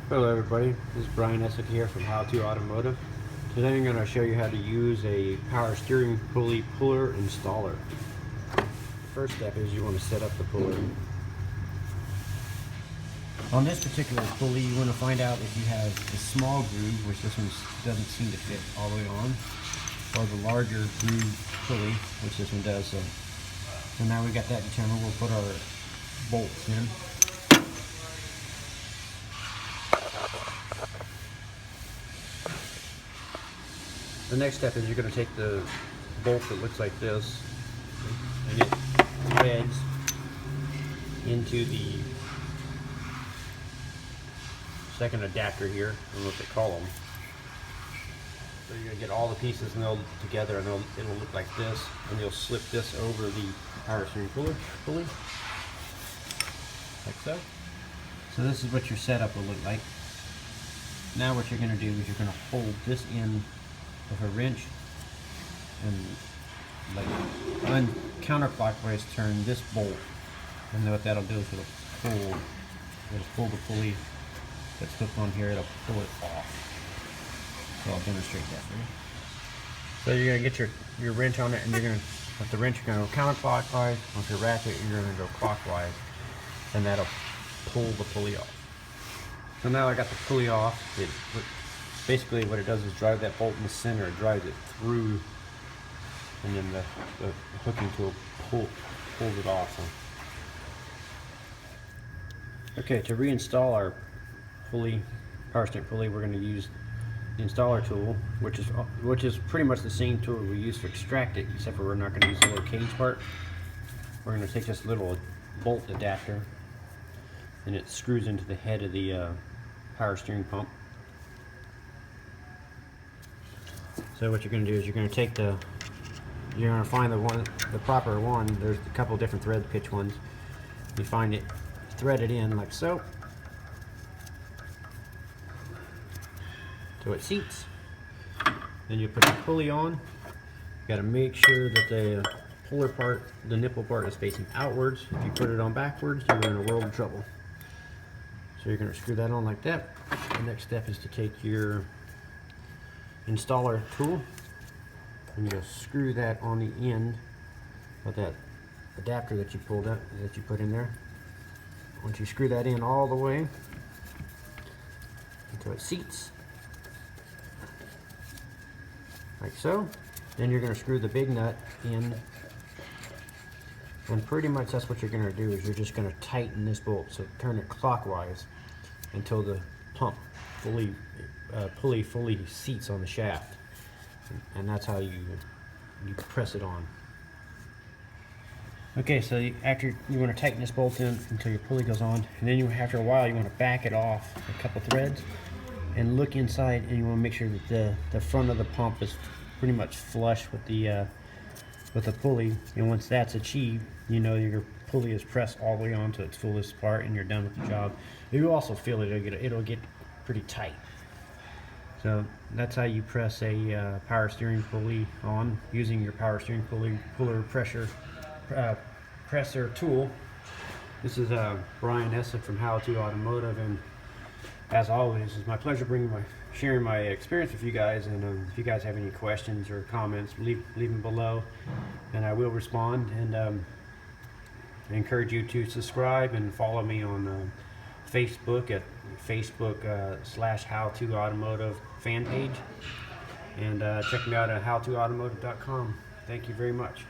Hello everybody, this is Brian Essick here from How To Automotive. Today I'm going to show you how to use a power steering pulley puller installer. First step is you want to set up the puller. On this particular pulley you want to find out if you have the small groove, which this one doesn't seem to fit all the way on, or the larger groove pulley, which this one does. So now we got that determined, we'll put our bolts in. The next step is you're going to take the bolt that looks like this and it threads into the second adapter here. I don't know what they call them. So you're going to get all the pieces nailed together and it'll look like this, and you'll slip this over the power steering pulley like so. So this is what your setup will look like. Now what you're going to do is you're going to hold this in with a wrench and like counterclockwise turn this bolt, and what that'll do is it'll pull the pulley that's hooked on here, it'll pull it off. So I'll demonstrate that for you. So you're going to get your wrench on it, and you're going to, with the wrench you're going to go counterclockwise. With your ratchet you're going to go clockwise, and that'll pull the pulley off. So now I got the pulley off. Basically what it does is drive that bolt in the center, it drives it through, and then the hooking tool pulls it off. So. Okay, to reinstall our power steering pulley, we're going to use the installer tool, which is pretty much the same tool we use to extract it, except for we're not going to use the little cage part. We're going to take this little bolt adapter, and it screws into the head of the power steering pump. So what you're going to do is you're going to take you're going to find the proper one. There's a couple different thread pitch ones. You find it, thread it in like so, so it seats. Then you put the pulley on. You got to make sure that the puller part, the nipple part, is facing outwards. If you put it on backwards, you're in a world of trouble. So you're going to screw that on like that. The next step is to take your installer tool and you'll screw that on the end of that adapter that you pulled out, that you put in there. Once you screw that in all the way until it seats like so, then you're going to screw the big nut in, and pretty much that's what you're going to do, is you're just going to tighten this bolt. So turn it clockwise until the pump pulley fully seats on the shaft, and that's how you press it on. Okay, so after you want to tighten this bolt in until your pulley goes on, and then after a while you want to back it off a couple threads and look inside, and you want to make sure that the front of the pump is pretty much flush with the pulley. And once that's achieved, you know your pulley is pressed all the way on to its fullest part and you're done with the job. You'll also feel it'll get pretty tight. So that's how you press a power steering pulley on using your power steering puller presser tool. This is Brian Essick from How To Automotive, and as always, it's my pleasure sharing my experience with you guys. And if you guys have any questions or comments, leave them below, and I will respond. And I encourage you to subscribe and follow me on Facebook at Facebook /HowToAutomotive fan page, and check me out at howtoautomotive.com. Thank you very much.